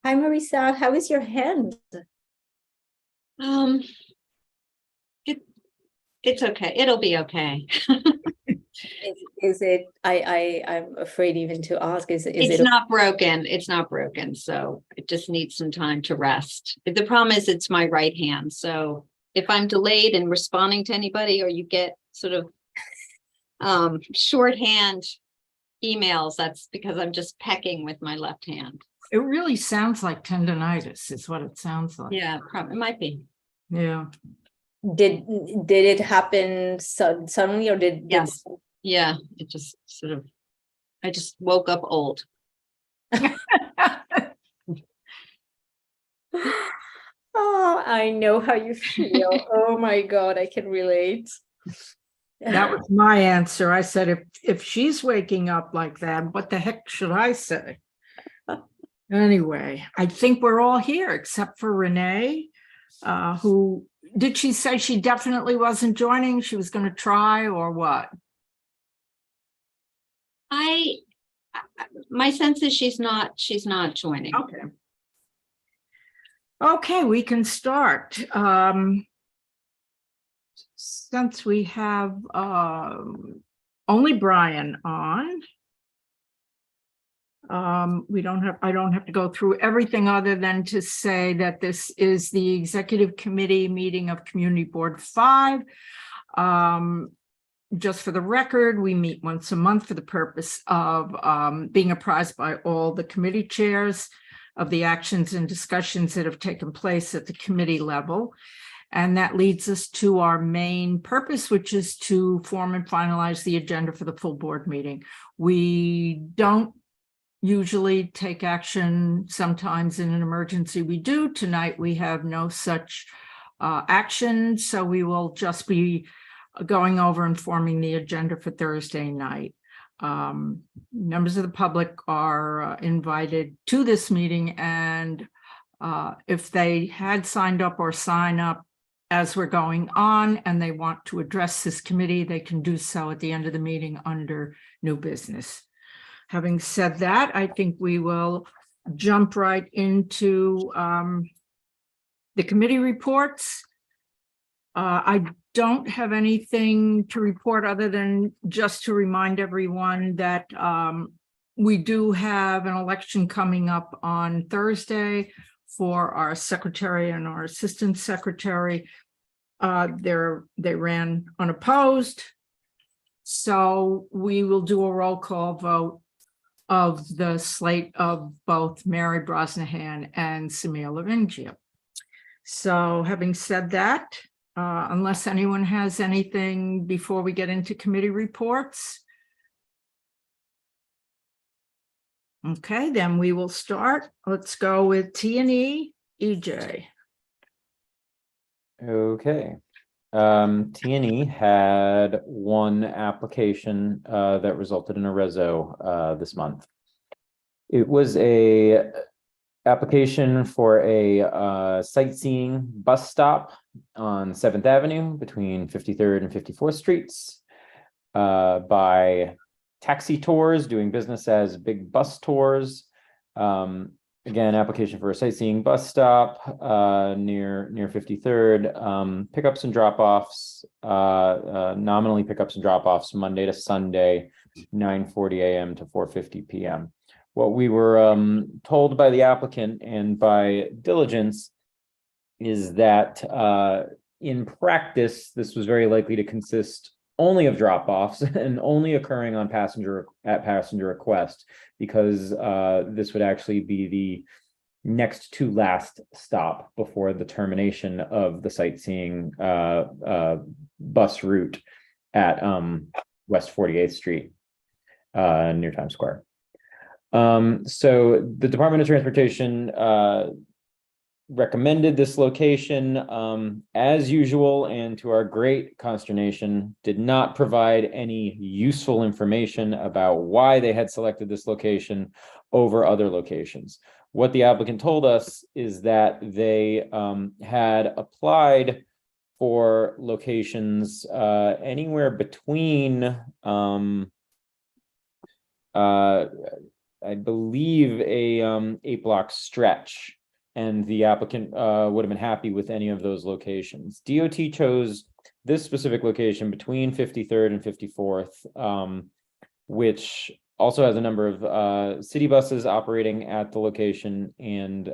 Hi, Marisa. How is your hand? Um, it's okay. It'll be okay. Is it? I'm afraid even to ask. Is It's it? not broken. It's not broken. So it just needs some time to rest. The problem is it's my right hand. So if I'm delayed in responding to anybody, or you get sort of shorthand emails, that's because I'm just pecking with my left hand. It really sounds like tendonitis is what it sounds like. Yeah, probably it might be. Yeah. Did it happen suddenly, or did? Yes. Yeah, it just sort of, I just woke up old. Oh, I know how you feel. Oh my God, I can relate. That was my answer. I said, if she's waking up like that, what the heck should I say? Anyway, I think we're all here except for Renee, who did she say she definitely wasn't joining? She was going to try, or what? My sense is she's not joining. Okay. Okay, we can start. Since we have only Brian on, I don't have to go through everything other than to say that this is the Executive Committee meeting of Community Board 5. Just for the record, we meet once a month for the purpose of being apprised by all the committee chairs of the actions and discussions that have taken place at the committee level. And that leads us to our main purpose, which is to form and finalize the agenda for the full board meeting. We don't usually take action. Sometimes in an emergency we do. Tonight we have no such action, so we will just be going over and forming the agenda for Thursday night. Members of the public are invited to this meeting, and if they had signed up or sign up as we're going on and they want to address this committee, they can do so at the end of the meeting under new business. Having said that, I think we will jump right into the committee reports. I don't have anything to report other than just to remind everyone that we do have an election coming up on Thursday for our secretary and our assistant secretary. They ran unopposed. So we will do a roll call vote of the slate of both Mary Brosnahan and Samia Lavingia. So having said that, unless anyone has anything before we get into committee reports. Okay, then we will start. Let's go with T&E, EJ. Okay. T&E had one application that resulted in a reso this month. It was a application for a sightseeing bus stop on 7th Avenue between 53rd and 54th Streets by Taxi Tours, doing business as Big Bus Tours. Again, application for a sightseeing bus stop near 53rd. Pickups and drop-offs, nominally pickups and drop-offs Monday to Sunday, 9:40 a.m. to 4:50 p.m. What we were told by the applicant and by diligence is that in practice, this was very likely to consist only of drop-offs and only occurring on passenger request, because this would actually be the next to last stop before the termination of the sightseeing bus route at West 48th Street near Times Square. So the Department of Transportation recommended this location as usual, and to our great consternation, did not provide any useful information about why they had selected this location over other locations. What the applicant told us is that they had applied for locations anywhere between I believe, a 8-block stretch, and the applicant would have been happy with any of those locations. DOT chose this specific location between 53rd and 54th, which also has a number of city buses operating at the location, and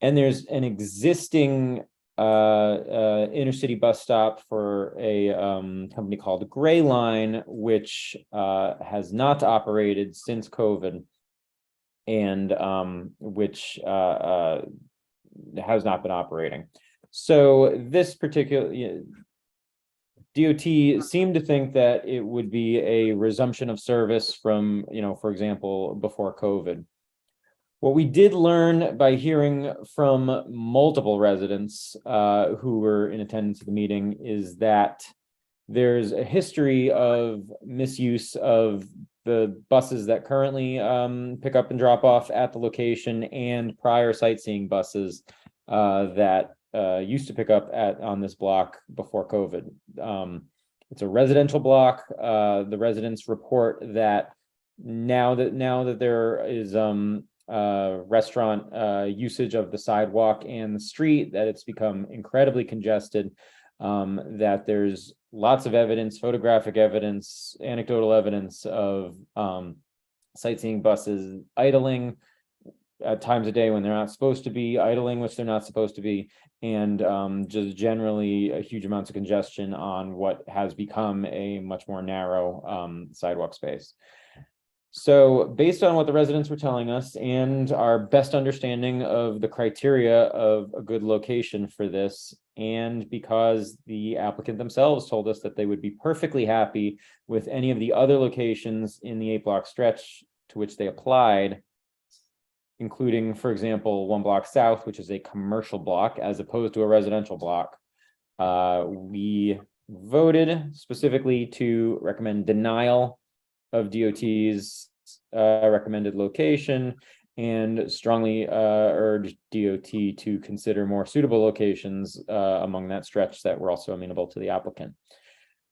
there's an existing intercity bus stop for a company called Gray Line, which has not operated since COVID, and which has not been operating. So this particular DOT seemed to think that it would be a resumption of service from, for example, before COVID. What we did learn by hearing from multiple residents who were in attendance at the meeting is that there's a history of misuse of the buses that currently pick up and drop off at the location, and prior sightseeing buses that used to pick up on this block before COVID. It's a residential block. The residents report that now that there is restaurant usage of the sidewalk and the street, that it's become incredibly congested, that there's lots of evidence, photographic evidence, anecdotal evidence of sightseeing buses idling at times a day when they're not supposed to be, idling which they're not supposed to be, and just generally huge amounts of congestion on what has become a much more narrow sidewalk space. So based on what the residents were telling us and our best understanding of the criteria of a good location for this, and because the applicant themselves told us that they would be perfectly happy with any of the other locations in the 8-block stretch to which they applied, including, for example, 1 block south, which is a commercial block as opposed to a residential block, we voted specifically to recommend denial of DOT's recommended location, and strongly urge DOT to consider more suitable locations among that stretch that were also amenable to the applicant.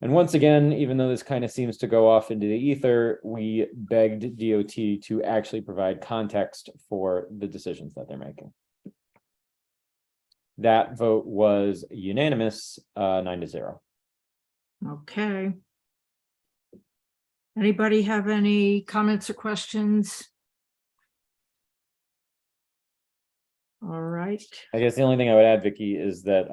And once again, even though this kind of seems to go off into the ether, we begged DOT to actually provide context for the decisions that they're making. That vote was unanimous, 9-0. Okay. Anybody have any comments or questions? All right. I guess the only thing I would add, Vicky, is that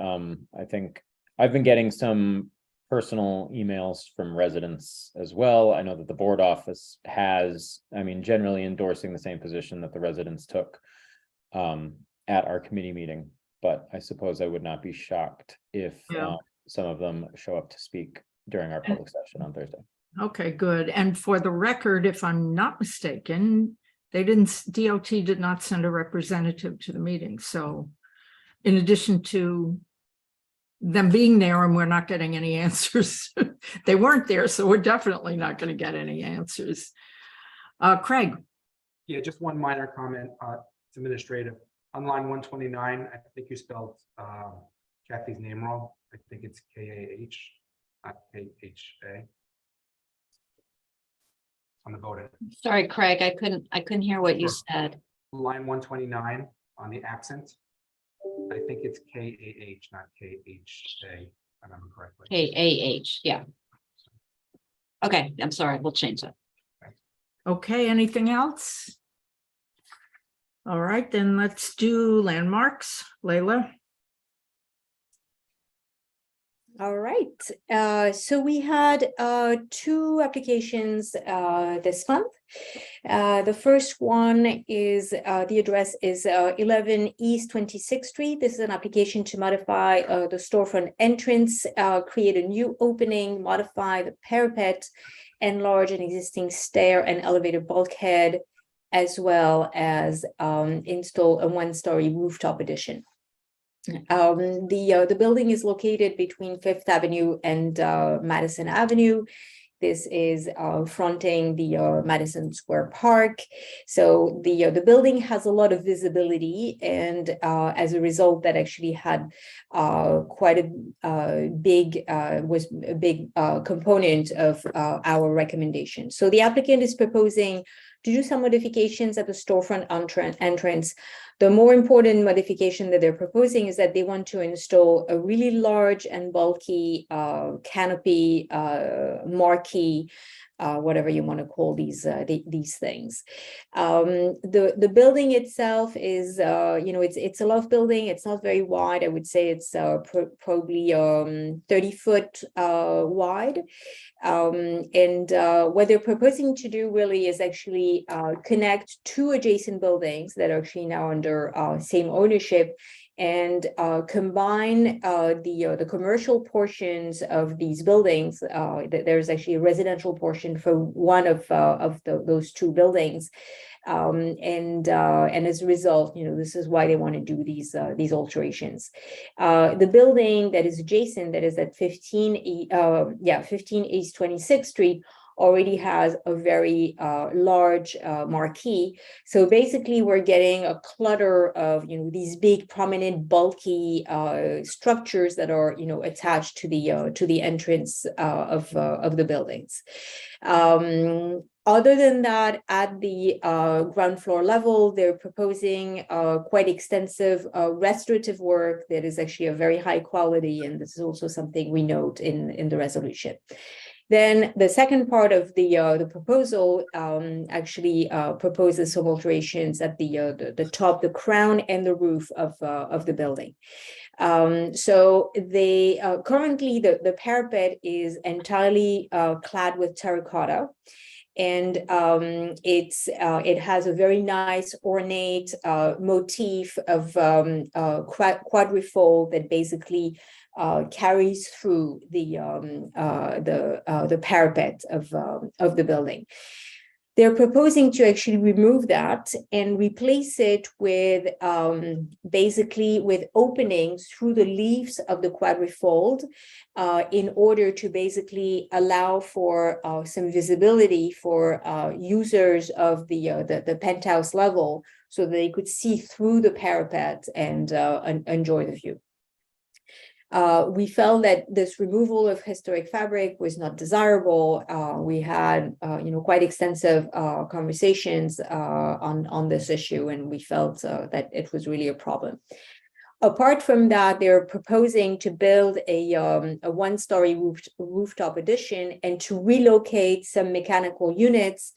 I think I've been getting some personal emails from residents as well. I know that the board office has, generally endorsing the same position that the residents took at our committee meeting, but I suppose I would not be shocked if some of them show up to speak during our public session on Thursday. Okay, good. And for the record, if I'm not mistaken, DOT did not send a representative to the meeting. So in addition to them being there and we're not getting any answers, they weren't there, so we're definitely not going to get any answers. Craig. Yeah, just one minor comment. It's administrative. On line 129, I think you spelled Kathy's name wrong. I think it's K-A-H, not K-H-A. On the voting. Sorry, Craig, I couldn't hear what you said. Line 129 on the accent. I think it's K-A-H, not K-H-A, if I remember correctly. K-A-H, yeah. Okay, I'm sorry, we'll change that. Okay, anything else? All right, then let's do landmarks. Layla. All right, so we had 2 applications this month. The first one is the address is 11 East 26th Street. This is an application to modify the storefront entrance, create a new opening, modify the parapet, enlarge an existing stair and elevator bulkhead, as well as install a 1-story rooftop addition. The building is located between 5th Avenue and Madison Avenue. This is fronting the Madison Square Park. So the building has a lot of visibility, and as a result, that actually had quite a big component of our recommendation. So the applicant is proposing to do some modifications at the storefront entrance. The more important modification that they're proposing is that they want to install a really large and bulky canopy, marquee, whatever you want to call these things. The building itself is, it's a loft building. It's not very wide. I would say it's probably 30 foot wide. And what they're proposing to do really is actually connect two adjacent buildings that are actually now under same ownership, and combine the commercial portions of these buildings. There's actually a residential portion for one of those two buildings, and as a result, this is why they want to do these alterations. The building that is adjacent, that is at 15 East 26th Street, already has a very large marquee. So basically, we're getting a clutter of these big, prominent, bulky structures that are attached to the entrance of the buildings. Other than that, at the ground floor level, they're proposing quite extensive restorative work that is actually of very high quality, and this is also something we note in the resolution. Then the second part of the proposal actually proposes some alterations at the top, the crown, and the roof of the building. So they currently the parapet is entirely clad with terracotta. And it has a very nice ornate motif of quadrifold that basically carries through the parapet of the building. They're proposing to actually remove that and replace it with basically with openings through the leaves of the quadrifold in order to basically allow for some visibility for users of the penthouse level, so that they could see through the parapet and enjoy the view. We felt that this removal of historic fabric was not desirable. We had, quite extensive conversations on this issue, and we felt that it was really a problem. Apart from that, they're proposing to build a one-story rooftop addition and to relocate some mechanical units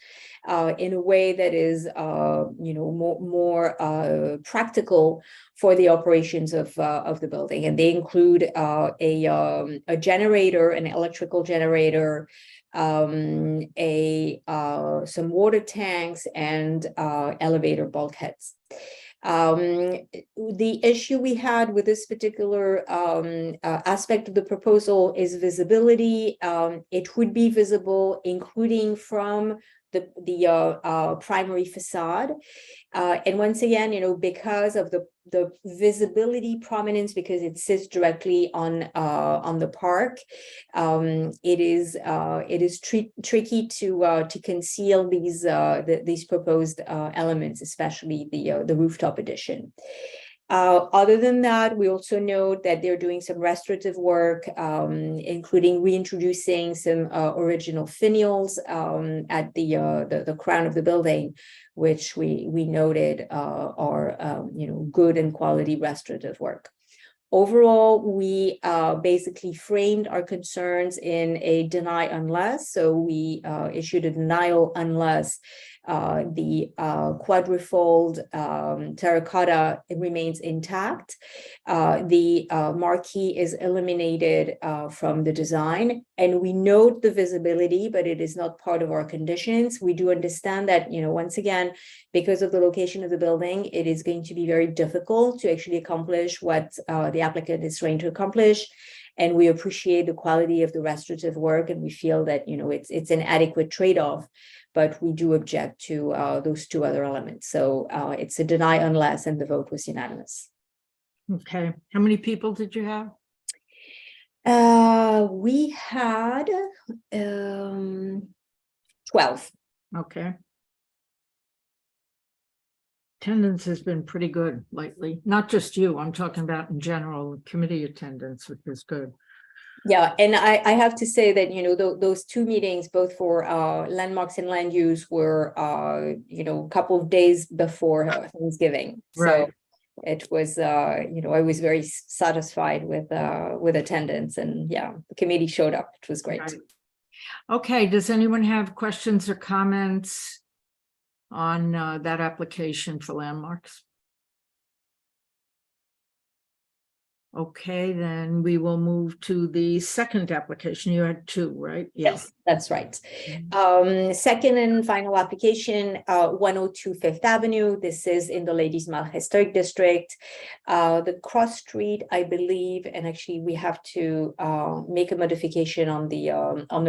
in a way that is, more practical for the operations of the building. And they include a generator, an electrical generator, some water tanks, and elevator bulkheads. The issue we had with this particular aspect of the proposal is visibility. It would be visible, including from the primary facade. And once again, because of the visibility prominence, because it sits directly on the park, it is tricky to conceal these proposed elements, especially the rooftop addition. Other than that, we also note that they're doing some restorative work, including reintroducing some original finials at the crown of the building, which we noted are good and quality restorative work. Overall, we basically framed our concerns in a deny unless. So we issued a denial unless the quadrifold terracotta remains intact. The marquee is eliminated from the design, and we note the visibility, but it is not part of our conditions. We do understand that, once again, because of the location of the building, it is going to be very difficult to actually accomplish what the applicant is trying to accomplish. And we appreciate the quality of the restorative work, and we feel that, it's an adequate trade-off, but we do object to those two other elements. So it's a deny unless, and the vote was unanimous. Okay. How many people did you have? We had 12. Okay. Attendance has been pretty good lately, not just you, I'm talking about in general, committee attendance, which is good. Yeah, and I have to say that, you know, those two meetings, both for landmarks and land use, were you know, a couple of days before Thanksgiving. So Right. it was you know, I was very satisfied with attendance, and yeah, the committee showed up, which was great. Right. Okay, does anyone have questions or comments on that application for landmarks? Okay, then we will move to the second application. You had two, right? Yes, that's right. Mhm. Second and final application, 102 Fifth Avenue. This is in the Ladies Mile Historic District. The cross street, I believe, and actually we have to make a modification on the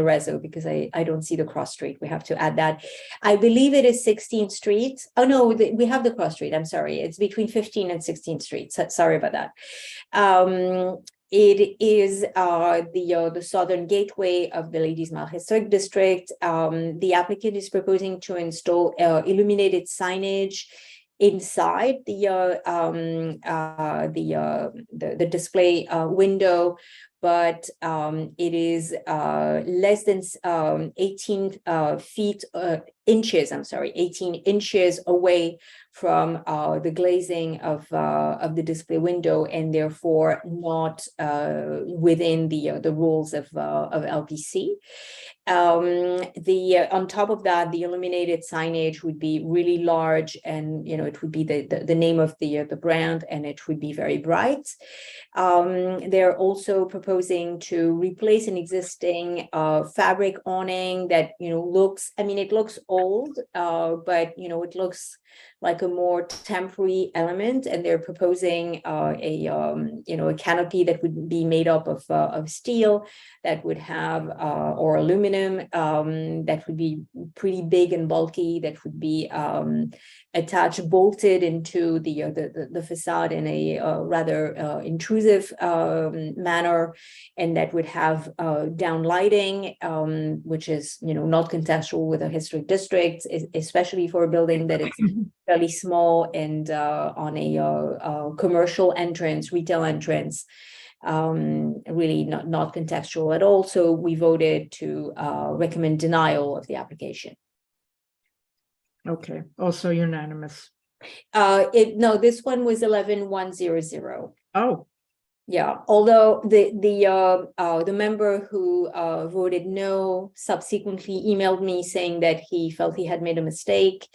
reso, because I don't see the cross street. We have to add that. I believe it is 16th Street. Oh no, we have the cross street. I'm sorry. It's between 15th and 16th Street. So, sorry about that. It is the southern gateway of the Ladies Mile Historic District. The applicant is proposing to install illuminated signage inside the display window, but it is less than 18 inches. I'm sorry, 18 inches away from the glazing of the display window, and therefore not within the rules of LPC. On top of that, the illuminated signage would be really large, and you know, it would be the name of the brand, and it would be very bright. They're also proposing to replace an existing fabric awning that, you know, looks, I mean, it looks old, but you know, it looks like a more temporary element, and they're proposing you know, a canopy that would be made up of steel, that would have or aluminum, that would be pretty big and bulky, that would be attached, bolted into the facade in a rather intrusive manner, and that would have down lighting, which is, you know, not contextual with a historic district, especially for a building that is fairly small and on a commercial entrance, retail entrance. Really not contextual at all. So we voted to recommend denial of the application. Okay, also unanimous. No, this one was 11-100. Oh, Yeah, although the member who voted no subsequently emailed me saying that he felt he had made a mistake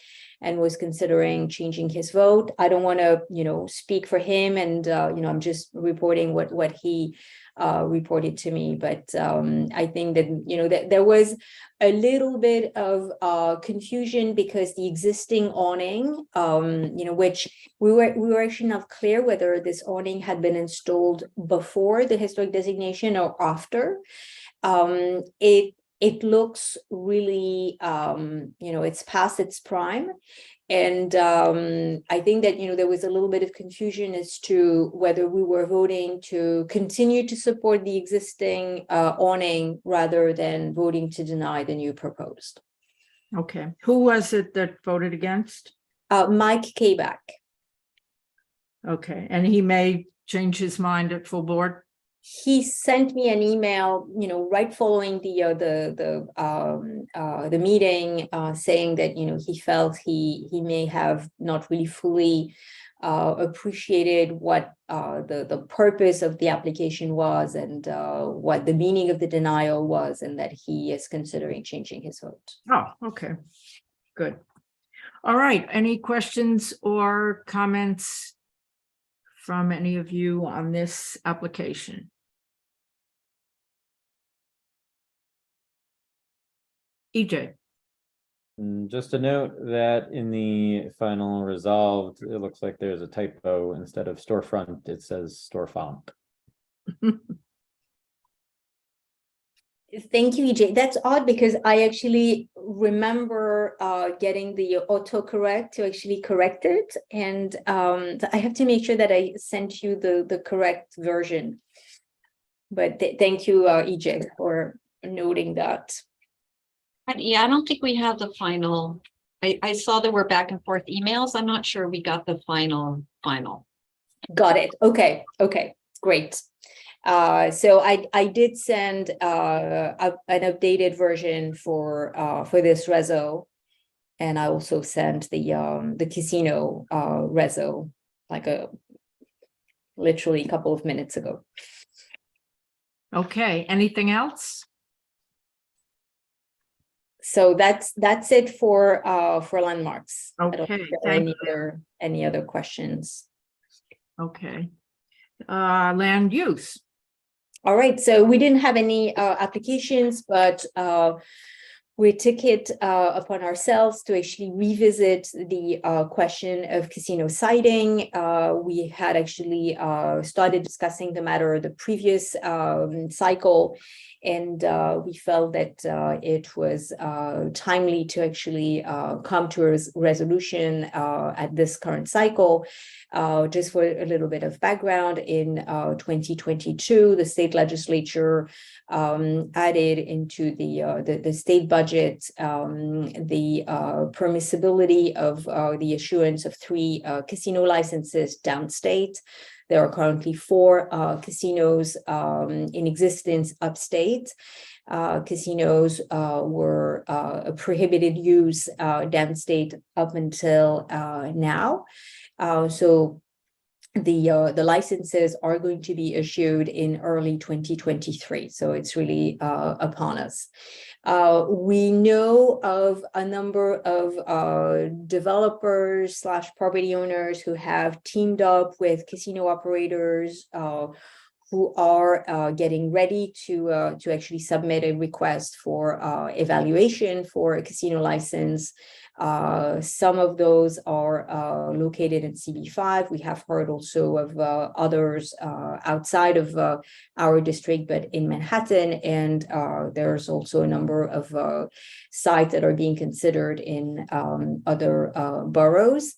and was considering changing his vote. I don't want to, you know, speak for him, and you know, I'm just reporting what he reported to me. But I think that, you know, that there was a little bit of confusion, because the existing awning, you know, which we were actually not clear whether this awning had been installed before the historic designation or after. It looks really, you know, it's past its prime. And I think that, you know, there was a little bit of confusion as to whether we were voting to continue to support the existing awning rather than voting to deny the new proposed. okay. Who was it that voted against? Mike Kabak. Okay, and he may change his mind at full board? He sent me an email, you know, right following the meeting, saying that, you know, he felt he may have not really fully appreciated what the purpose of the application was, and what the meaning of the denial was, and that he is considering changing his vote. Oh, okay, good. All right, any questions or comments from any of you on this application? EJ, Just a note that in the final resolved, it looks like there's a typo. Instead of storefront, it says storefront. Thank you, EJ. That's odd, because I actually remember getting the autocorrect to actually correct it. And I have to make sure that I sent you the correct version. But thank you, EJ, for noting that. Yeah, I don't think we have the final. I saw there were back and forth emails. I'm not sure we got the final. Got it. Okay. Okay. Great. So I did send an updated version for this reso, and I also sent the casino reso like literally a couple of minutes ago. Okay, anything else? So that's it for landmarks. I don't Okay, think there are thank any other questions. Okay. Land use. All right, so we didn't have any applications, but we took it upon ourselves to actually revisit the question of casino siting. We had actually started discussing the matter the previous cycle, and we felt that it was timely to actually come to a resolution at this current cycle. Just for a little bit of background, in 2022, the state legislature added into the state budget the permissibility of the issuance of 3 casino licenses downstate. There are currently 4 casinos in existence upstate. Casinos were a prohibited use downstate up until now. So the licenses are going to be issued in early 2023. So it's really upon us. We know of a number of developers / property owners who have teamed up with casino operators who are getting ready to actually submit a request for evaluation for a casino license. Some of those are located in CB5. We have heard also of others outside of our district, but in Manhattan. And there's also a number of sites that are being considered in other boroughs.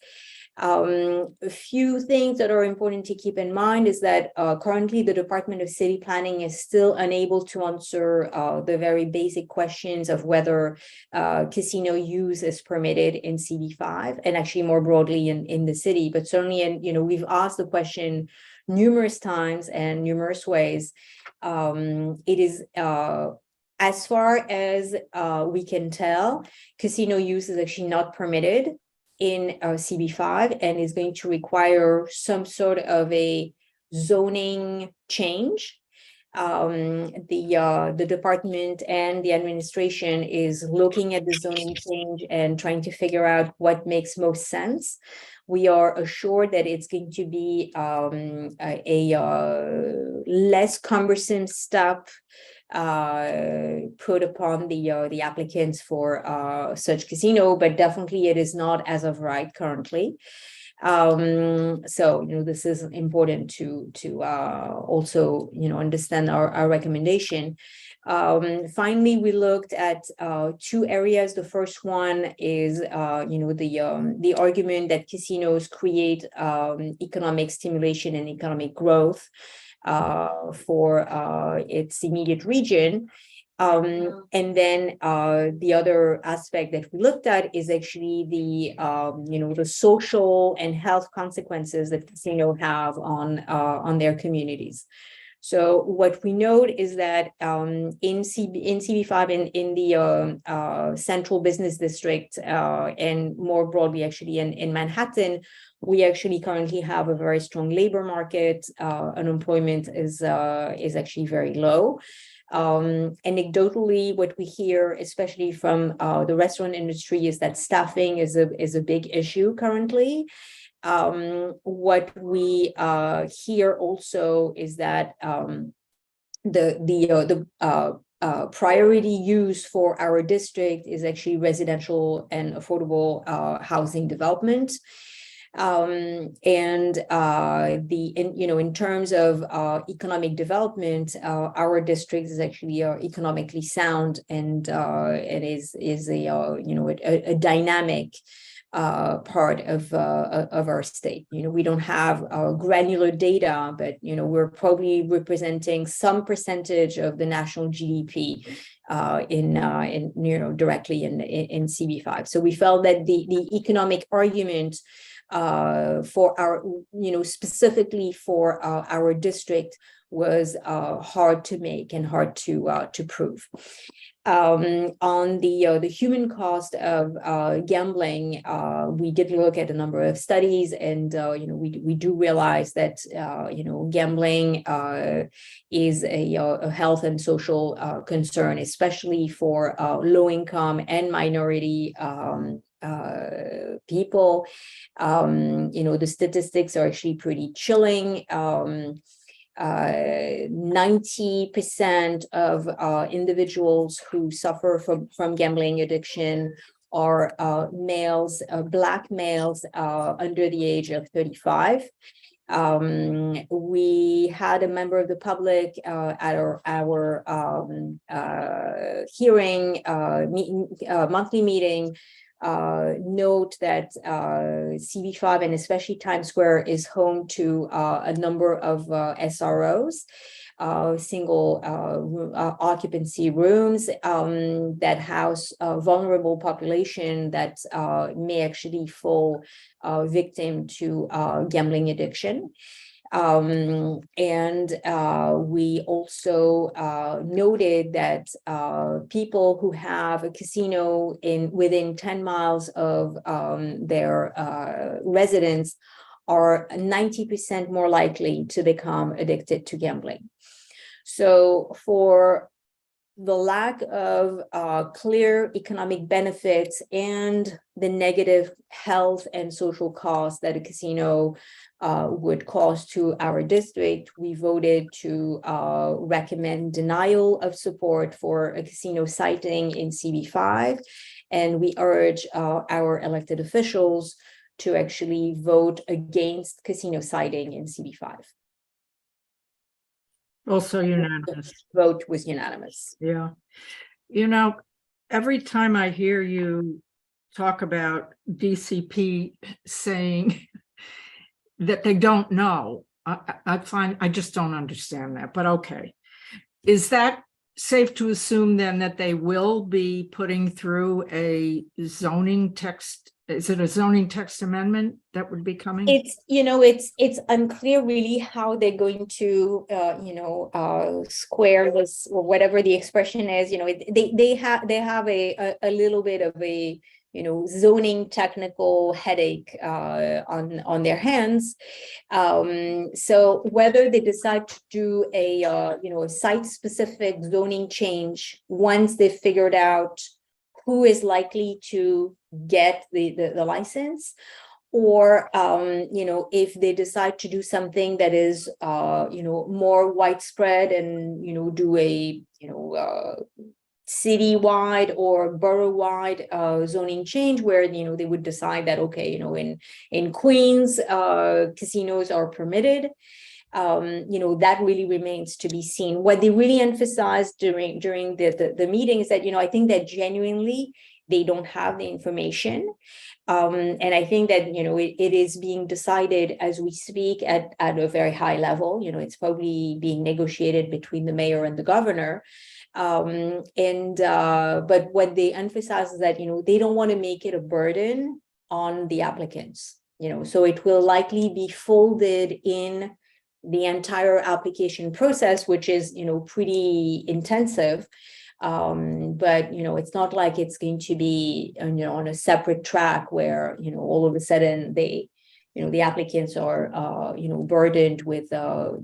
A few things that are important to keep in mind is that currently the Department of City Planning is still unable to answer the very basic questions of whether casino use is permitted in CB5 and actually more broadly in the city. But certainly, we've asked the question numerous times and numerous ways. It is as far as we can tell, casino use is actually not permitted in CB5 and is going to require some sort of a zoning change. The department and the administration is looking at the zoning change and trying to figure out what makes most sense. We are assured that it's going to be a less cumbersome step put upon the applicants for such casino, but definitely it is not as of right currently. So this is important to also understand our recommendation. Finally, we looked at 2 areas. The first one is the argument that casinos create economic stimulation and economic growth for its immediate region. And then the other aspect that we looked at is actually the social and health consequences that casino have on their communities. So what we note is that in CB5 and in the central business district and more broadly actually in Manhattan, we actually currently have a very strong labor market. Unemployment is actually very low. Anecdotally, what we hear, especially from the restaurant industry, is that staffing is a big issue currently. What we hear also is that the priority use for our district is actually residential and affordable housing development. In terms of economic development, our district is actually economically sound and it is a dynamic part of our state. We don't have granular data, but we're probably representing some percentage of the national GDP in directly in CB5. So we felt that the economic argument for our specifically for our district was hard to make and hard to prove. On the human cost of gambling, we did look at a number of studies, and we do realize that gambling is a health and social concern, especially for low income and minority people. The statistics are actually pretty chilling. 90% of individuals who suffer from gambling addiction are males, Black males under the age of 35. We had a member of the public at our hearing monthly meeting note that CB5 and especially Times Square is home to a number of SROs, single occupancy rooms that house a vulnerable population that may actually fall victim to gambling addiction. We also noted that people who have a casino within 10 miles of their residence are 90% more likely to become addicted to gambling. So for the lack of clear economic benefits and the negative health and social costs that a casino would cause to our district, we voted to recommend denial of support for a casino siting in CB5. And we urge our elected officials to actually vote against casino siting in CB5. Also unanimous. Vote was unanimous. Yeah. Every time I hear you talk about DCP saying that they don't know, I just don't understand that, but okay. Is that safe to assume then that they will be putting through a zoning text? Is it a zoning text amendment that would be coming? It's unclear really how they're going to square this, or whatever the expression is. They have a little bit of a zoning technical headache on their hands. So whether they decide to do a site specific zoning change once they've figured out who is likely to get the license, or if they decide to do something that is more widespread and do a citywide or borough-wide zoning change where they would decide that in Queens casinos are permitted. That really remains to be seen. What they really emphasized during the meeting is that I think that genuinely they don't have the information, and I think that it is being decided as we speak at a very high level. It's probably being negotiated between the mayor and the governor. But what they emphasize is that they don't want to make it a burden on the applicants. So it will likely be folded in the entire application process, which is pretty intensive. But it's not like it's going to be on a separate track where all of a sudden the applicants are burdened with a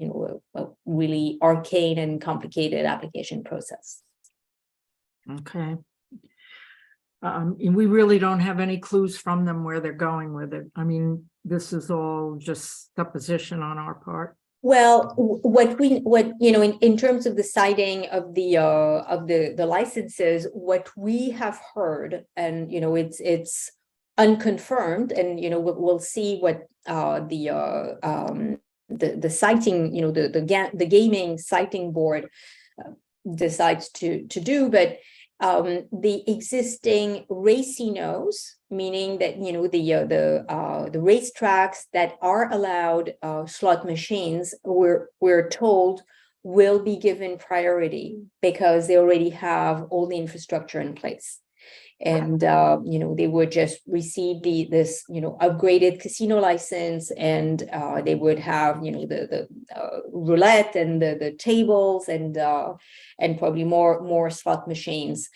really arcane and complicated application process. Okay. We really don't have any clues from them where they're going with it. I mean, this is all just supposition on our part. Well, in terms of the citing of the licenses, what we have heard, and it's unconfirmed, and we'll see what the citing, the gaming citing board decides to do, but the existing racinos, meaning that, you know, the racetracks that are allowed slot machines, we're told will be given priority because they already have all the infrastructure in place. And you know, they would just receive this you know, upgraded casino license, and they would have, you know, the roulette and the tables and probably more slot machines.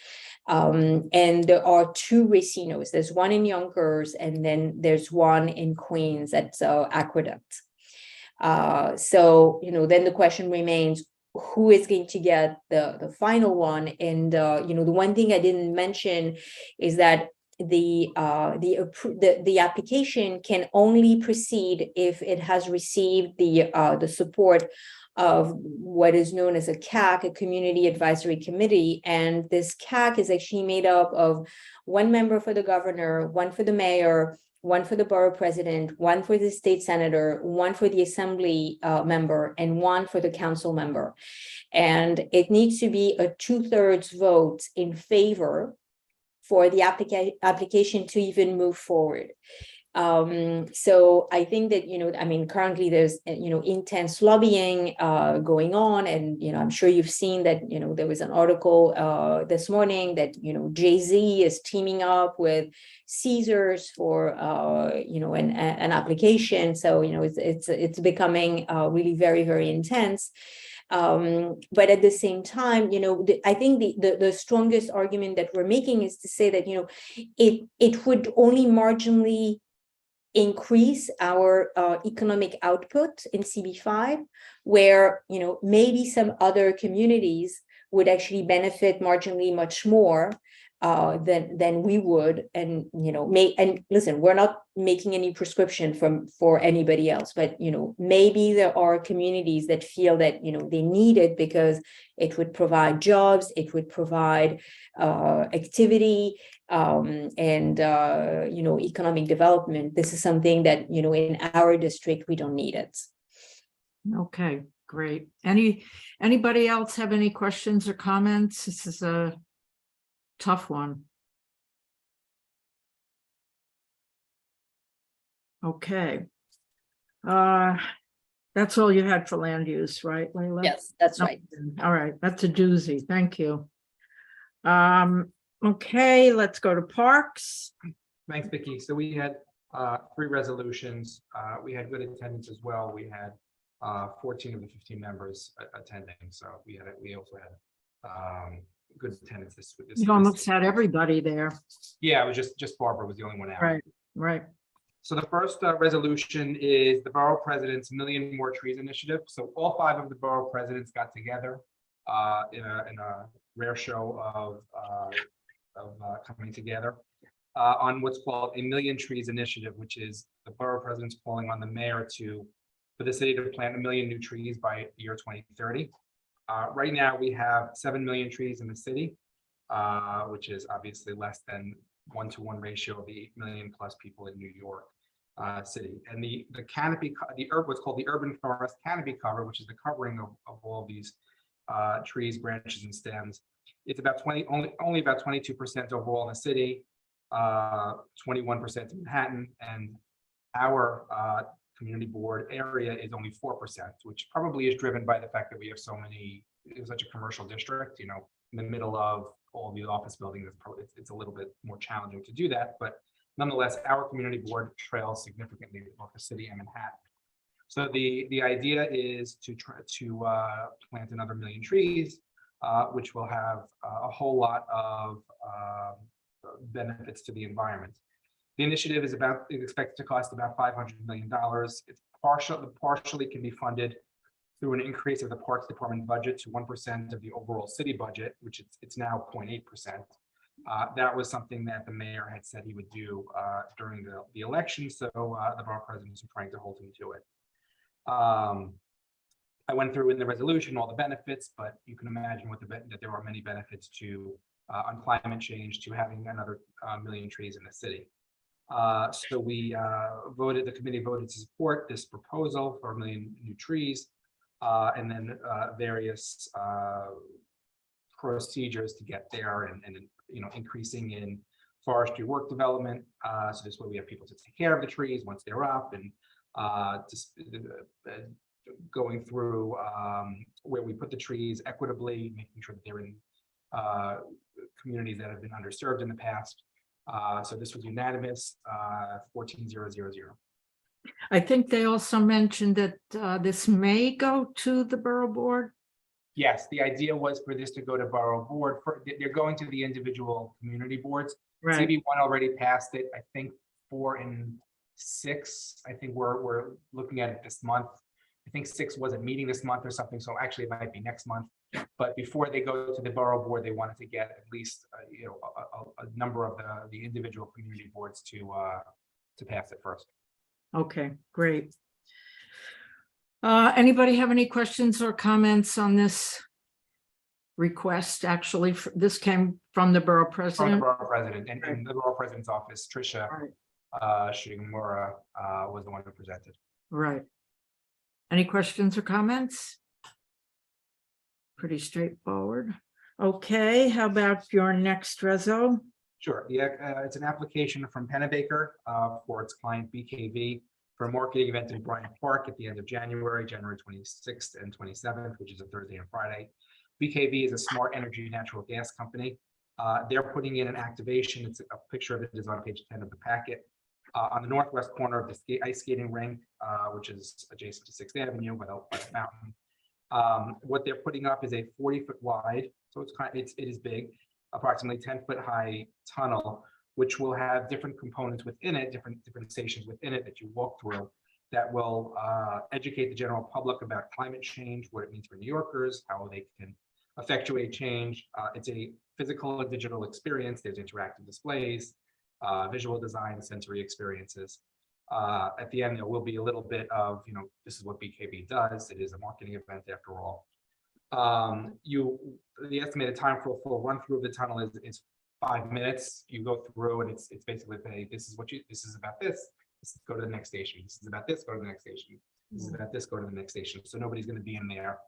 And there are two racinos. There's one in Yonkers, and then there's one in Queens at Aqueduct. So, you know, then the question remains, who is going to get the final one? And you know, the one thing I didn't mention is that the application can only proceed if it has received the support of what is known as a CAC, a Community Advisory Committee. And this CAC is actually made up of one member for the governor, one for the mayor, one for the borough president, one for the state senator, one for the assembly member, and one for the council member. And it needs to be a 2/3 vote in favor for the application to even move forward. So I think that, you know, I mean, currently there's, you know, intense lobbying going on. And, you know, I'm sure you've seen that, you know, there was an article this morning that, you know, Jay-Z is teaming up with Caesars for, you know, an application. So, you know, it's becoming really very, very intense. But at the same time, you know, I think the strongest argument that we're making is to say that, you know, it would only marginally increase our economic output in CB5, where, you know, maybe some other communities would actually benefit marginally much more than we would. And, you know, and listen, we're not making any prescription for anybody else, but, you know, maybe there are communities that feel that, you know, they need it because it would provide jobs, it would provide activity, and you know, economic development. This is something that, you know, in our district, we don't need it. Okay, great. Anybody else have any questions or comments? This is a tough one. Okay. That's all you had for land use, right, Leila? Yes, that's right. All right, that's a doozy. Thank you. Okay, let's go to parks. Thanks, Vicky. So we had 3 resolutions. We had good attendance as well. We had 14 of the 15 members attending. So we also had good attendance this week. You almost had everybody there. Yeah, it was just Barbara was the only one out. Right, right. So the first resolution is the Borough President's Million More Trees Initiative. So all 5 of the Borough Presidents got together in a rare show of coming together on what's called a Million Trees Initiative, which is the Borough President's calling on the mayor for the city to plant 1 million new trees by year 2030. Right now, we have 7 million trees in the city, which is obviously less than 1-to-1 ratio of the 8 million plus people in New York City. And the canopy, what's called the urban forest canopy cover, which is the covering of all these trees, branches, and stems. It's about only about 22% overall in the city, 21% in Manhattan, and our community board area is only 4%, which probably is driven by the fact that we have such a commercial district, you know, in the middle of all the office buildings. It's a little bit more challenging to do that, but nonetheless, our community board trails significantly both the city and Manhattan. So the idea is to try to plant another 1 million trees, which will have a whole lot of benefits to the environment. The initiative is expected to cost about $500 million. It's partially can be funded through an increase of the Parks Department budget to 1% of the overall city budget, which it's now 0.8%. That was something that the mayor had said he would do during the election, so the borough presidents are trying to hold him to it. I went through in the resolution all the benefits, but you can imagine that there are many benefits to on climate change, to having another 1 million trees in the city. So the committee voted to support this proposal for 1 million new trees, and then various procedures to get there, and you know, increasing in forestry work development. So this way we have people to take care of the trees once they're up, and just going through where we put the trees equitably, making sure that they're in communities that have been underserved in the past. So this was unanimous, 14-0-0-0. I think they also mentioned that this may go to the borough board. Yes, the idea was for this to go to borough board. They're going to the individual community boards. CB1 already passed it. I think 4 and 6. I think we're looking at it this month. I think 6 wasn't meeting this month or something, so actually it might be next month. But before they go to the borough board, they wanted to get at least a number of the individual community boards to pass it first. Okay, great. Anybody have any questions or comments on this request? Actually, this came from the borough From the president. borough president and in the borough president's office, Tricia Right. Shigemura was the one who presented. Right. Any questions or comments? Pretty straightforward. Okay, how about your next reso? Sure. It's an application from Pennebaker for its client BKV for a marketing event in Bryant Park at the end of January 26th and 27th, which is a Thursday and Friday. BKV is a smart energy natural gas company. They're putting in an activation. It's a picture of it is on page 10 of the packet. On the northwest corner of the ice skating rink, which is adjacent to 6th Avenue by the mountain. What they're putting up is a 40-foot wide, so it is big, approximately 10-foot high tunnel, which will have different components within it, different stations within it that you walk through that will educate the general public about climate change, what it means for New Yorkers, how they can effectuate change. It's a physical and digital experience. There's interactive displays, visual design, sensory experiences. At the end, there will be a little bit of, this is what BKV does. It is a marketing event after all. The estimated time for a full run through of the tunnel is 5 minutes. You go through and it's basically this is about this. Go to the next station. This is about this. Go to the next station. This is about this. Go to the next station. So nobody's going to be in there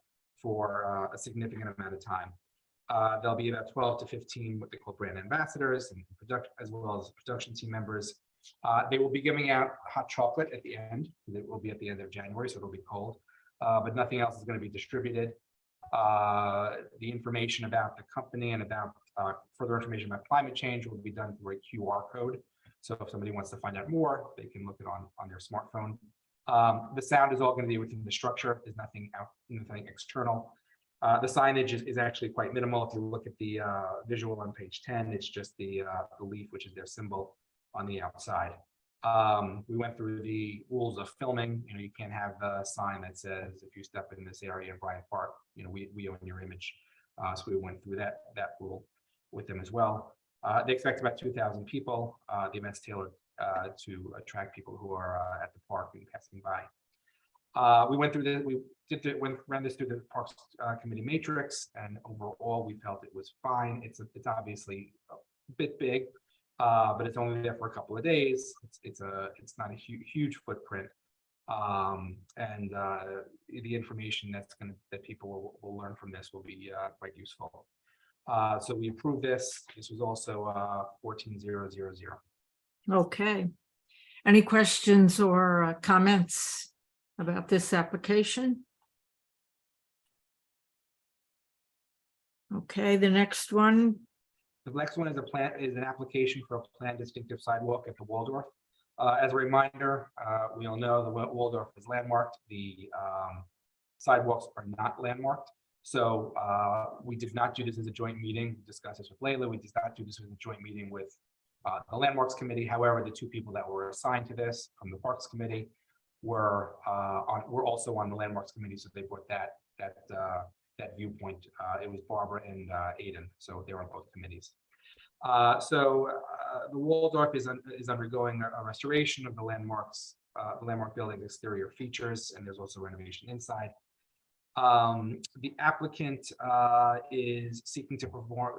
for a significant amount of time. There'll be about 12 to 15 what they call brand ambassadors and as well as production team members. They will be giving out hot chocolate at the end. It will be at the end of January, so it'll be cold. But nothing else is going to be distributed. The information about the company and about further information about climate change will be done through a QR code. So if somebody wants to find out more, they can look it on their smartphone. The sound is all going to be within the structure. There's nothing external. The signage is actually quite minimal. If you look at the visual on page 10, it's just the leaf, which is their symbol on the outside. We went through the rules of filming. You can't have a sign that says, if you step in this area in Bryant Park, we own your image. So we went through that rule with them as well. They expect about 2,000 people. The event's tailored to attract people who are at the park and passing by. We went through ran this through the Parks Committee matrix, and overall we felt it was fine. It's obviously a bit big, but it's only there for a couple of days. It's not a huge footprint, and the information that people will learn from this will be quite useful. So we approved this. This was also 14-0-0-0. Okay. Any questions or comments about this application? Okay, the next one. The next one is an application for a planned distinctive sidewalk at the Waldorf. As a reminder, we all know the Waldorf is landmarked. The sidewalks are not landmarked. So we did not do this as a joint meeting. We discussed this with Layla. We did not do this as a joint meeting with the Landmarks Committee. However, the two people that were assigned to this from the Parks Committee were also on the Landmarks Committee, so they brought that viewpoint. It was Barbara and Aiden, so they were on both committees. The Waldorf is undergoing a restoration of the landmark building exterior features, and there's also renovation inside. The applicant is seeking to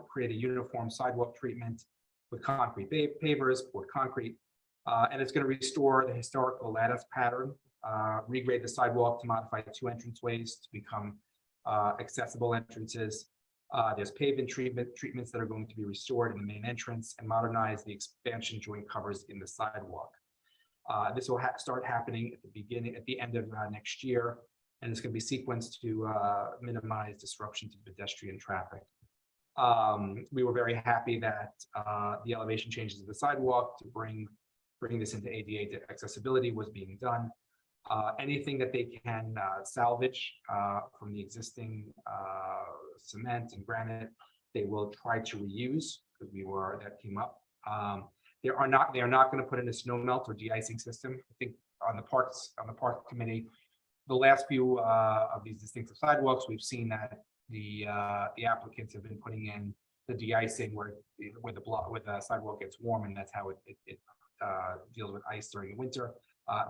create a uniform sidewalk treatment with concrete pavers, poured concrete, and it's going to restore the historical lattice pattern, regrade the sidewalk to modify 2 entranceways to become accessible entrances, There's pavement treatments that are going to be restored in the main entrance and modernize the expansion joint covers in the sidewalk. This will start happening at the end of next year, and it's going to be sequenced to minimize disruption to pedestrian traffic. We were very happy that the elevation changes of the sidewalk to bring this into ADA accessibility was being done. Anything that they can salvage from the existing cement and granite, they will try to reuse, because that came up. They are not going to put in a snow melt or de-icing system. I think on the park committee, the last few of these distinctive sidewalks, we've seen that the applicants have been putting in the de-icing where the sidewalk gets warm, and that's how it deals with ice during the winter.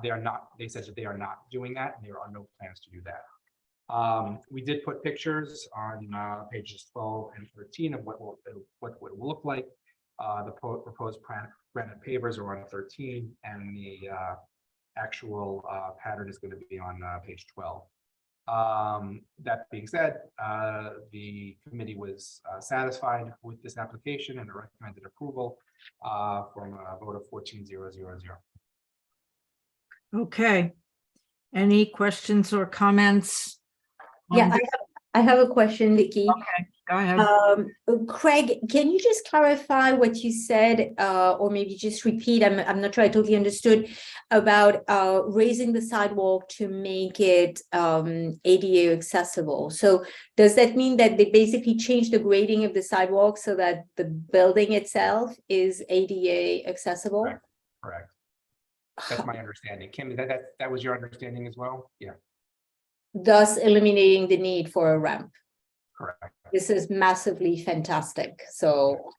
They said that they are not doing that, and there are no plans to do that. We did put pictures on pages 12 and 13 of what it will look like. The proposed granite pavers are on 13, and the actual pattern is going to be on page 12. That being said, the committee was satisfied with this application and recommended approval from a vote of 14-0-0-0. Okay. Any questions or comments? Yeah, I have a question, Nikki. Okay, go ahead. Craig, can you just clarify what you said, or maybe just repeat? I'm not sure I totally understood about raising the sidewalk to make it ADA accessible. So does that mean that they basically changed the grading of the sidewalk so that the building itself is ADA accessible? Correct. That's my understanding. Kim, that was your understanding as well? Yeah. Thus eliminating the need for a ramp. Correct. This is massively fantastic. So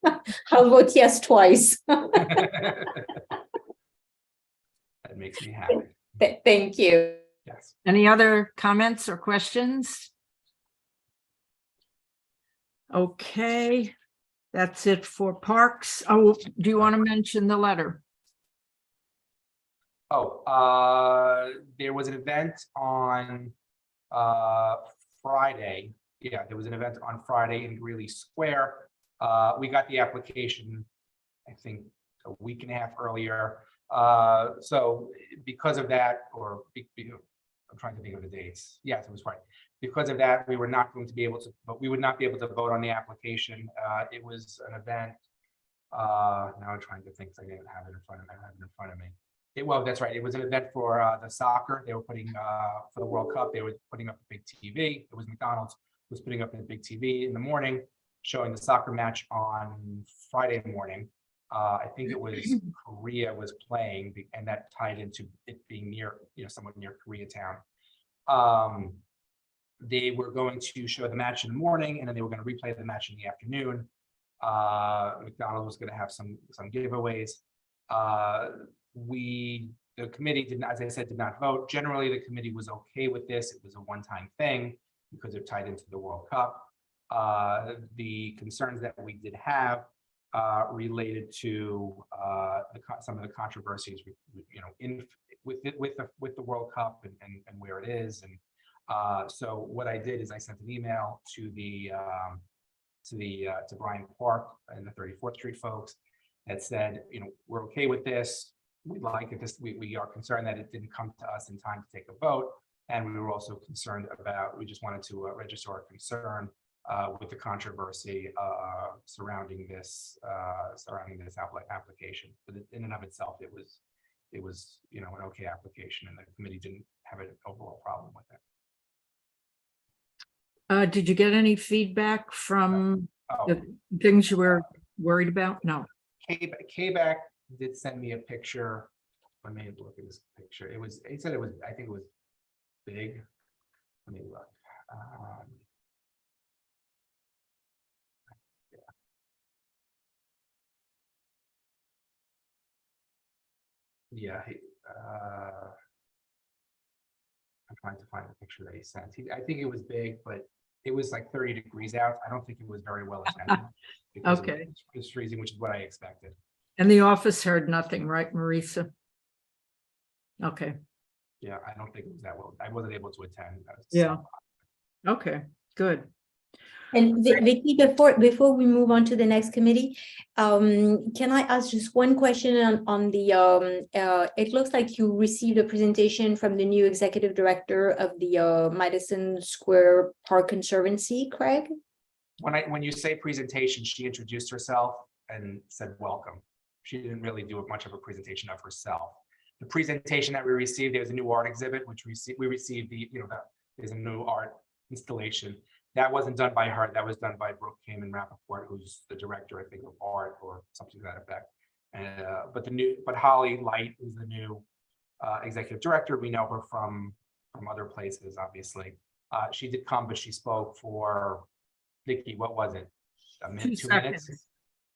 I'll vote yes twice. That makes me happy. Thank you. Yes. Any other comments or questions? Okay, that's it for parks. Oh, do you want to mention the letter? Oh, there was an event on Friday. Yeah, there was an event on Friday in Greeley Square. We got the application, I think, a week and a half earlier. So because of that, I'm trying to think of the dates. Yes, it was Friday. Because of that, we were not going to be able to, but we would not be able to vote on the application. It was an event. Now I'm trying to think. I didn't have it in front of me. Well, that's right. It was an event for the soccer. They were putting for the World Cup. They were putting up a big TV. It was McDonald's was putting up a big TV in the morning, showing the soccer match on Friday morning. I think it was Korea was playing, and that tied into it being near, somewhat near Koreatown. They were going to show the match in the morning, and then they were going to replay the match in the afternoon. McDonald's was going to have some giveaways. The committee did not, as I said, did not vote. Generally, the committee was okay with this. It was a one-time thing because it tied into the World Cup. The concerns that we did have related to some of the controversies, with the World Cup and where it is. And so what I did is I sent an email to Bryant Park and the 34th Street folks that said, we're okay with this. We'd like it. We are concerned that it didn't come to us in time to take a vote, and we were also concerned about. We just wanted to register our concern with the controversy surrounding this application. But in and of itself, it was an okay application, and the committee didn't have an overall problem with it. Did you get any feedback from the things you were worried about? No. KBAC did send me a picture. Let me look at this picture. He said it was, I think it was big. Let me look. Yeah. I'm trying to find the picture that he sent. I think it was big, but it was like 30 degrees out. I don't think it was very well attended. Okay. It was freezing, which is what I expected. And the office heard nothing, right, Marisa? Okay. Yeah, I don't think it was that well. I wasn't able to attend. Yeah. Okay, good. And Vicky, before we move on to the next committee, can I ask just one question on the, it looks like you received a presentation from the new executive director of the Madison Square Park Conservancy, Craig? When you say presentation, she introduced herself and said, welcome. She didn't really do much of a presentation of herself. The presentation that we received, there's a new art exhibit, which we received there's a new art installation. That wasn't done by her. That was done by Brooke Kamen Rappaport, who's the director, I think, of art or something to that effect. But Holly Light is the new executive director. We know her from other places, obviously. She did come, but she spoke for Vicky. What was it? A minute, 2 minutes?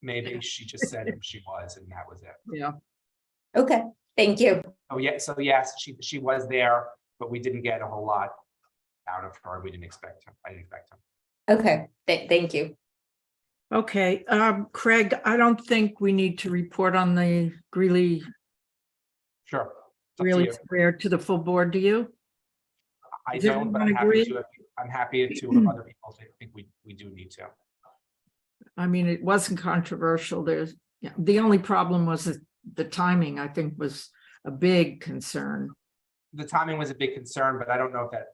Maybe she just said who she was, and that was it. Yeah. Okay, thank you. Oh yeah. So yes, she was there, but we didn't get a whole lot out of her. We didn't expect her. I didn't expect her. Okay, thank you. Okay, Craig, I don't think we need to report on the Greeley Sure. It's up to you. Square to the full board, do you? I Does don't, but I'm everyone happy agree? to. I'm happy to if other people think we do need to. I mean, it wasn't controversial. The only problem was that the timing, I think, was a big concern. The timing was a big concern, but I don't know if that.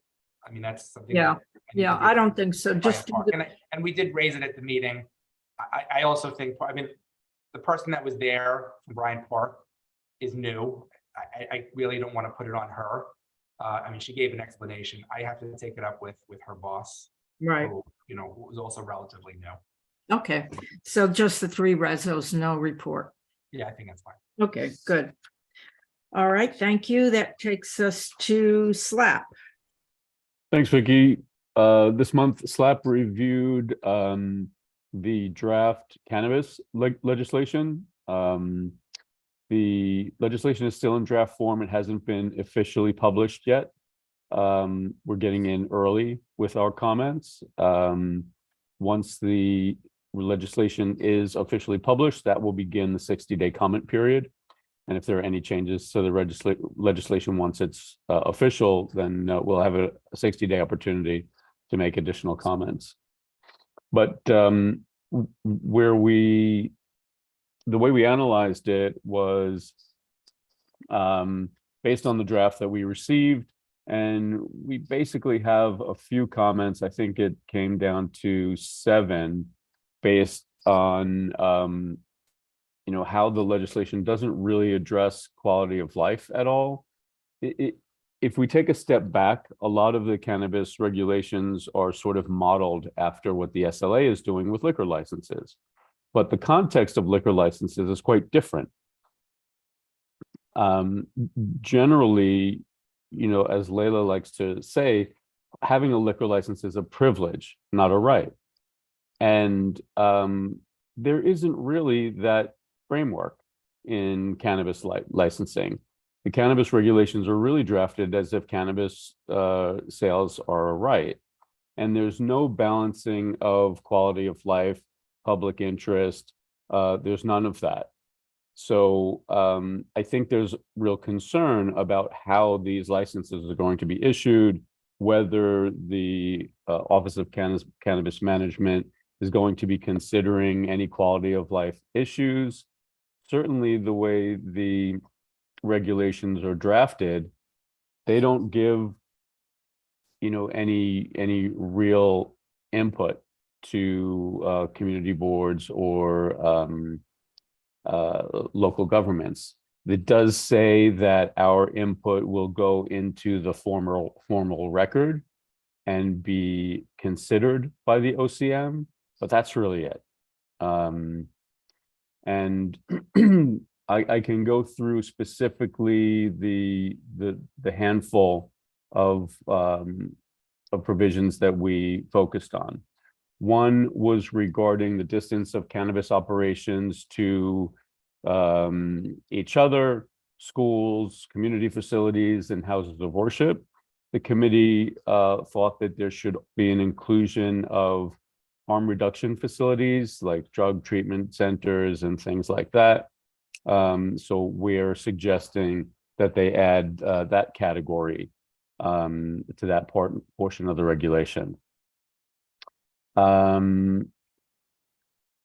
I mean, that's something. Yeah, that I need Yeah, to do I don't think so. with Just Bryant Park. And we did raise it at the meeting. I also think, I mean, the person that was there from Bryant Park is new. I really don't want to put it on her. I mean, she gave an explanation. I have to take it up with her boss, right. who, was also relatively new. Okay, so just the 3 resos, no report. Yeah, I think that's fine. Okay, good. All right, thank you. That takes us to SLAP. Thanks, Vicky. This month, SLAP reviewed the draft cannabis legislation. The legislation is still in draft form. It hasn't been officially published yet. We're getting in early with our comments. Once the legislation is officially published, that will begin the 60-day comment period. And if there are any changes to the legislation once it's official, then we'll have a 60-day opportunity to make additional comments. But the way we analyzed it was based on the draft that we received, and we basically have a few comments. I think it came down to 7 based on how the legislation doesn't really address quality of life at all. If we take a step back, a lot of the cannabis regulations are sort of modeled after what the SLA is doing with liquor licenses. But the context of liquor licenses is quite different. Generally, as Layla likes to say, having a liquor license is a privilege, not a right. And there isn't really that framework in cannabis licensing. The cannabis regulations are really drafted as if cannabis sales are a right. And there's no balancing of quality of life, public interest. There's none of that. So I think there's real concern about how these licenses are going to be issued, whether the Office of Cannabis Management is going to be considering any quality of life issues. Certainly the way the regulations are drafted, they don't give any real input to community boards or local governments. It does say that our input will go into the formal record and be considered by the OCM, but that's really it. And I can go through specifically the handful of provisions that we focused on. One was regarding the distance of cannabis operations to each other, schools, community facilities, and houses of worship. The committee thought that there should be an inclusion of harm reduction facilities like drug treatment centers and things like that. So we're suggesting that they add that category to that portion of the regulation.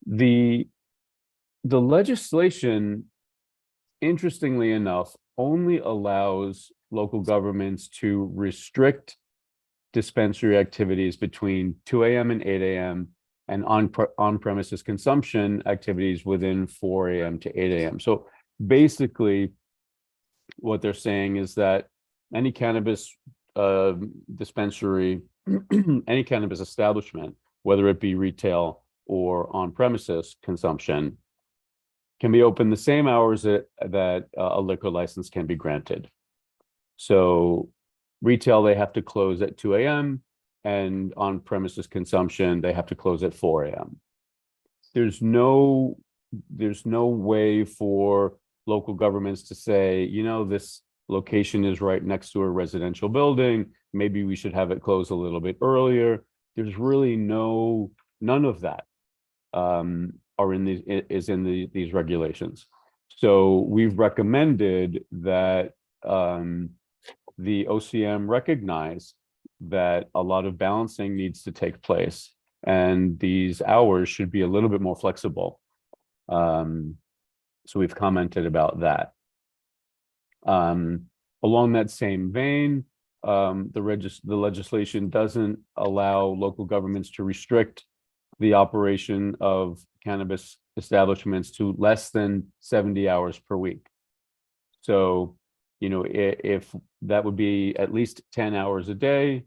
The legislation, interestingly enough, only allows local governments to restrict dispensary activities between 2 a.m. and 8 a.m. and on-premises consumption activities within 4 a.m. to 8 a.m. So basically, what they're saying is that any cannabis dispensary, any cannabis establishment, whether it be retail or on-premises consumption, can be open the same hours that a liquor license can be granted. So retail, they have to close at 2 a.m. and on-premises consumption, they have to close at 4 a.m. There's no way for local governments to say, you know, this location is right next to a residential building, maybe we should have it close a little bit earlier. There's really none of that is in these regulations. So we've recommended that the OCM recognize that a lot of balancing needs to take place, and these hours should be a little bit more flexible. So we've commented about that. Along that same vein, the legislation doesn't allow local governments to restrict the operation of cannabis establishments to less than 70 hours per week. So, you know, if that would be at least 10 hours a day,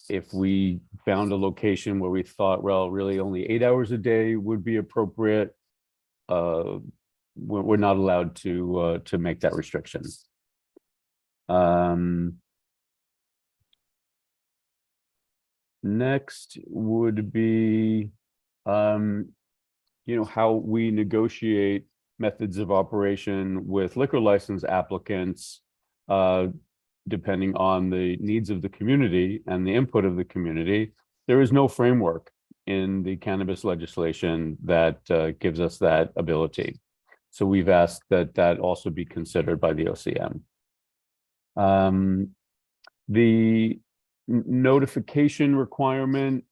if we found a location where we thought, well, really only 8 hours a day would be appropriate, we're not allowed to make that restriction. Next would be, you know, how we negotiate methods of operation with liquor license applicants, depending on the needs of the community and the input of the community. There is no framework in the cannabis legislation that gives us that ability. So we've asked that that also be considered by the OCM. The notification requirement,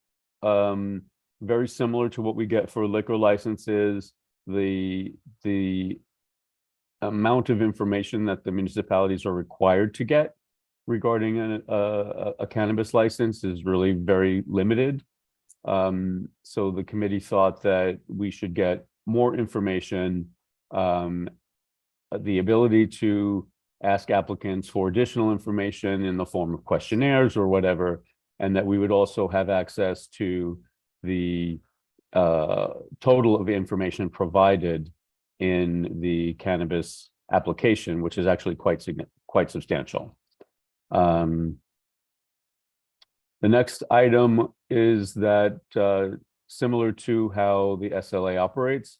very similar to what we get for liquor licenses. The amount of information that the municipalities are required to get regarding a cannabis license is really very limited. So the committee thought that we should get more information, the ability to ask applicants for additional information in the form of questionnaires or whatever, and that we would also have access to the total of information provided in the cannabis application, which is actually quite substantial. The next item is that similar to how the SLA operates,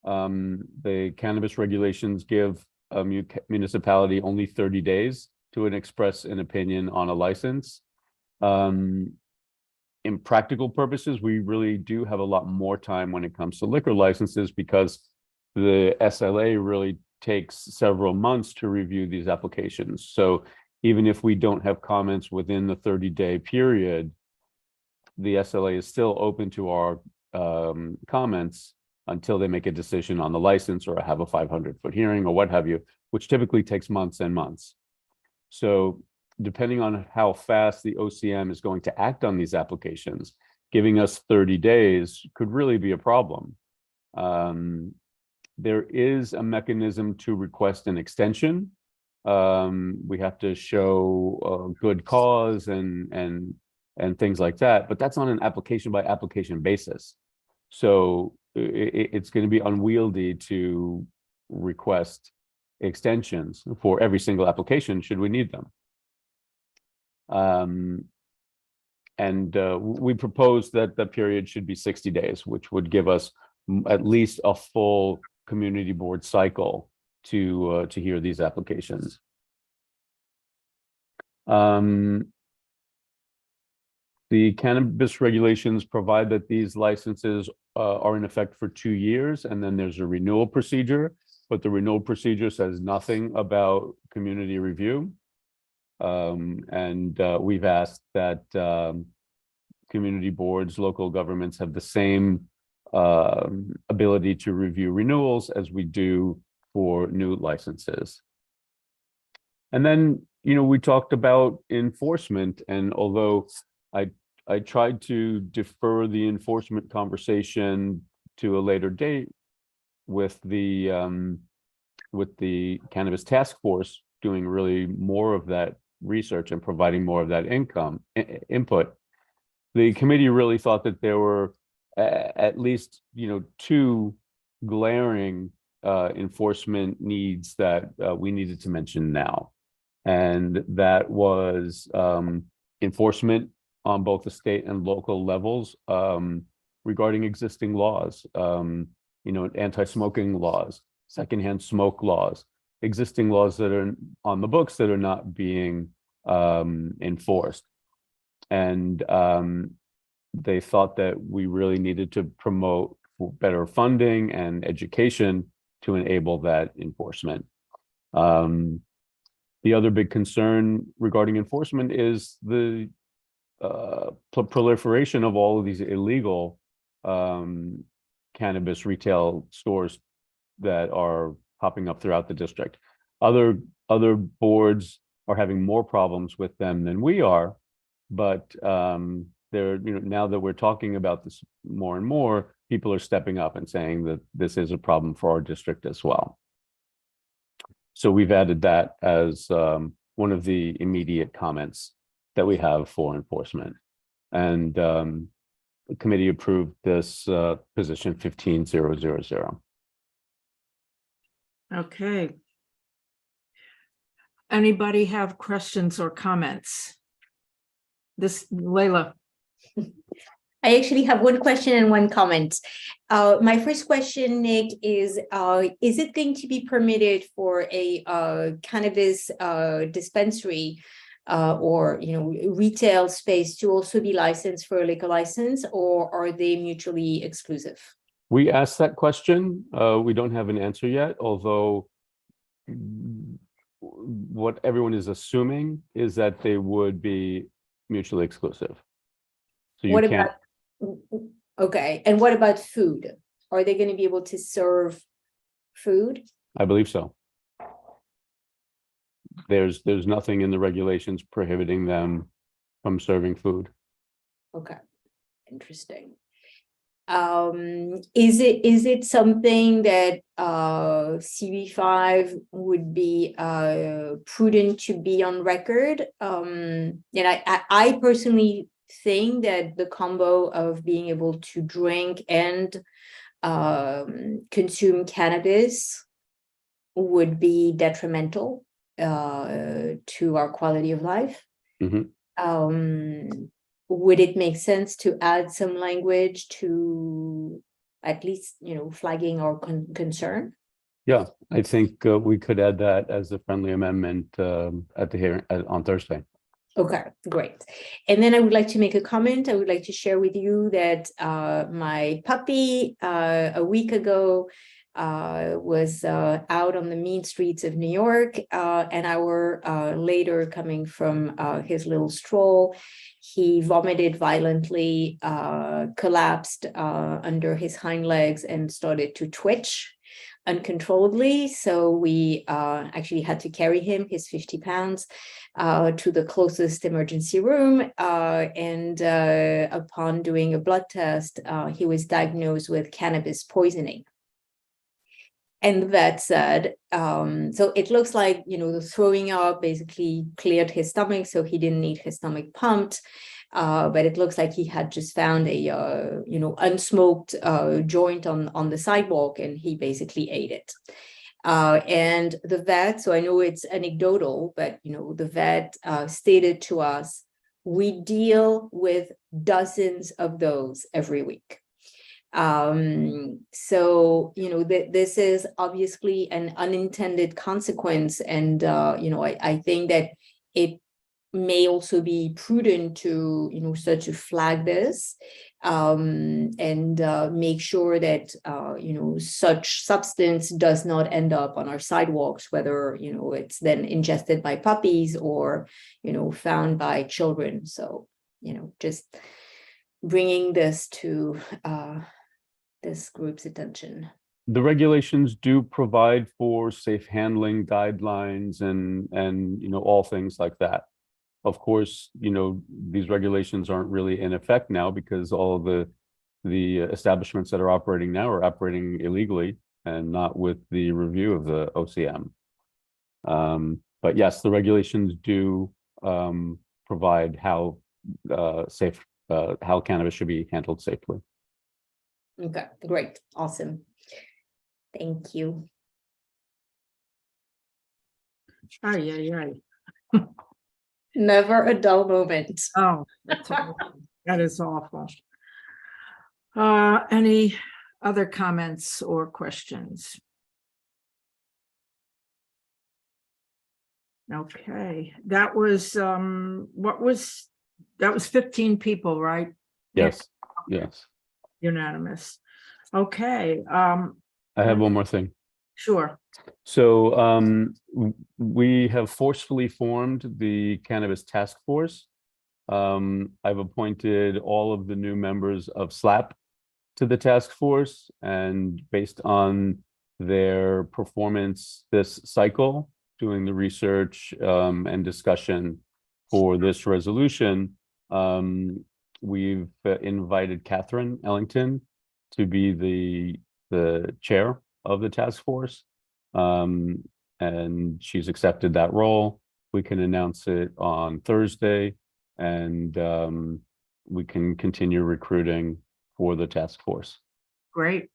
the cannabis regulations give a municipality only 30 days to express an opinion on a license. In practical purposes, we really do have a lot more time when it comes to liquor licenses, because the SLA really takes several months to review these applications. So even if we don't have comments within the 30-day period, the SLA is still open to our comments until they make a decision on the license or have a 500-foot hearing or what have you, which typically takes months and months. So depending on how fast the OCM is going to act on these applications, giving us 30 days could really be a problem. There is a mechanism to request an extension. We have to show a good cause and things like that, but that's on an application by application basis. So it's going to be unwieldy to request extensions for every single application should we need them. We propose that the period should be 60 days, which would give us at least a full community board cycle to hear these applications. The cannabis regulations provide that these licenses are in effect for 2 years, and then there's a renewal procedure, but the renewal procedure says nothing about community review. We've asked that community boards, local governments have the same ability to review renewals as we do for new licenses. And then, we talked about enforcement, and although I tried to defer the enforcement conversation to a later date with the Cannabis Task Force doing really more of that research and providing more of that input. The committee really thought that there were at least, two glaring enforcement needs that we needed to mention now. And that was enforcement on both the state and local levels regarding existing laws, anti-smoking laws, secondhand smoke laws, existing laws that are on the books that are not being enforced. And they thought that we really needed to promote better funding and education to enable that enforcement. The other big concern regarding enforcement is the proliferation of all of these illegal cannabis retail stores that are popping up throughout the district. Other boards are having more problems with them than we are, but they're, now that we're talking about this more and more, people are stepping up and saying that this is a problem for our district as well. So we've added that as one of the immediate comments that we have for enforcement. And the committee approved this position 15000. Okay. Anybody have questions or comments? Leila. I actually have one question and one comment. My first question, Nick, is it going to be permitted for a cannabis dispensary or retail space to also be licensed for a liquor license, or are they mutually exclusive? We asked that question. We don't have an answer yet, although what everyone is assuming is that they would be mutually exclusive. So you can't. Okay, and what about food? Are they going to be able to serve food? I believe so. There's nothing in the regulations prohibiting them from serving food. Okay, interesting. Is it something that CB5 would be prudent to be on record? And I personally think that the combo of being able to drink and consume cannabis would be detrimental to our quality of life. Mm-hmm. Would it make sense to add some language to at least, flagging our concern? Yeah, I think we could add that as a friendly amendment at the hearing on Thursday. Okay, great. And then I would like to make a comment. I would like to share with you that my puppy a week ago was out on the mean streets of New York. An hour later, coming from his little stroll, he vomited violently, collapsed under his hind legs, and started to twitch uncontrollably. So we actually had to carry him, his 50 pounds, to the closest emergency room. And upon doing a blood test, he was diagnosed with cannabis poisoning. And the vet said, so it looks like, the throwing up basically cleared his stomach, so he didn't need his stomach pumped. But it looks like he had just found a, unsmoked joint on the sidewalk, and he basically ate it. And the vet, so I know it's anecdotal, but, the vet stated to us, we deal with dozens of those every week. So, this is obviously an unintended consequence. And, I think that it may also be prudent to, start to flag this and make sure that, such substance does not end up on our sidewalks, whether, it's then ingested by puppies or, found by children. So, just bringing this to this group's attention. The regulations do provide for safe handling guidelines and, you know, all things like that. Of course, you know, these regulations aren't really in effect now because all of the establishments that are operating now are operating illegally and not with the review of the OCM. But yes, the regulations do provide how how cannabis should be handled safely. Okay, great, awesome. Thank you. Ay, ay, ay. Never a dull moment. Oh, that's awful. That is awful. Any other comments or questions? Okay, that was, that was 15 people, right? Yes, yes. Unanimous. Okay, I have one more thing. sure. So we have forcefully formed the cannabis task force. I've appointed all of the new members of SLAP to the task force, and based on their performance this cycle, doing the research and discussion for this resolution, we've invited Catherine Ellington to be the chair of the task force. And she's accepted that role. We can announce it on Thursday, and we can continue recruiting for the task force. Great.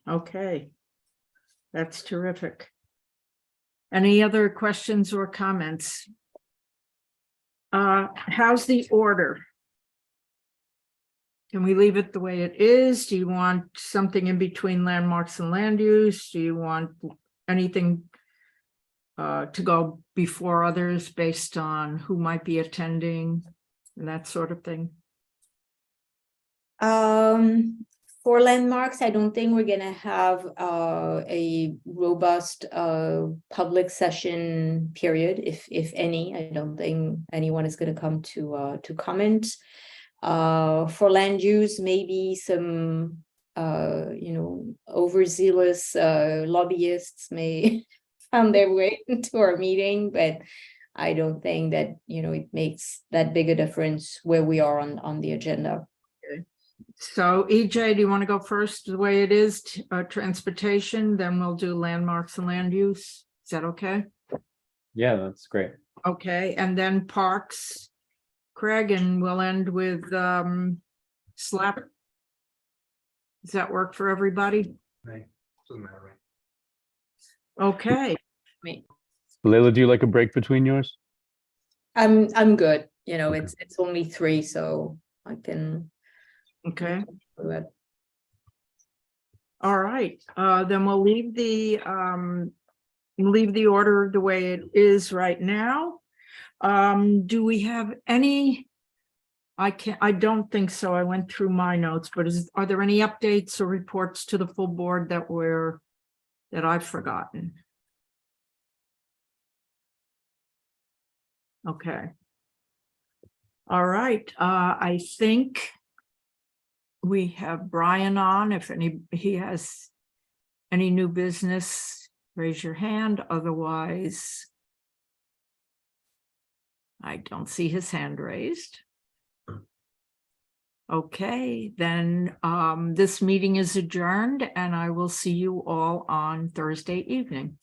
Okay. That's terrific. Any other questions or comments? How's the order? Can we leave it the way it is? Do you want something in between landmarks and land use? Do you want anything to go before others based on who might be attending and that sort of thing? For landmarks, I don't think we're gonna have a robust public session period, if any. I don't think anyone is gonna come to comment. For land use, maybe some overzealous lobbyists may found their way into our meeting, but I don't think that it makes that big a difference where we are on the agenda. So EJ, do you want to go first the way it is, transportation, then we'll do landmarks and land use? Is that okay? Yeah, that's great. Okay, and then parks, Craig, and we'll end with SLAP. Does that work for everybody? Right. Doesn't matter, right? Okay, Leila, do you like a break between yours? I'm good. It's only 3, so I can okay. do it. All right, then we'll leave the order the way it is right now. Do we have any? I don't think so. I went through my notes, but are there any updates or reports to the full board that I've forgotten? Okay. All right, I think we have Brian on. If he has any new business, raise your hand. Otherwise, I don't see his hand raised. Okay, then this meeting is adjourned, and I will see you all on Thursday evening.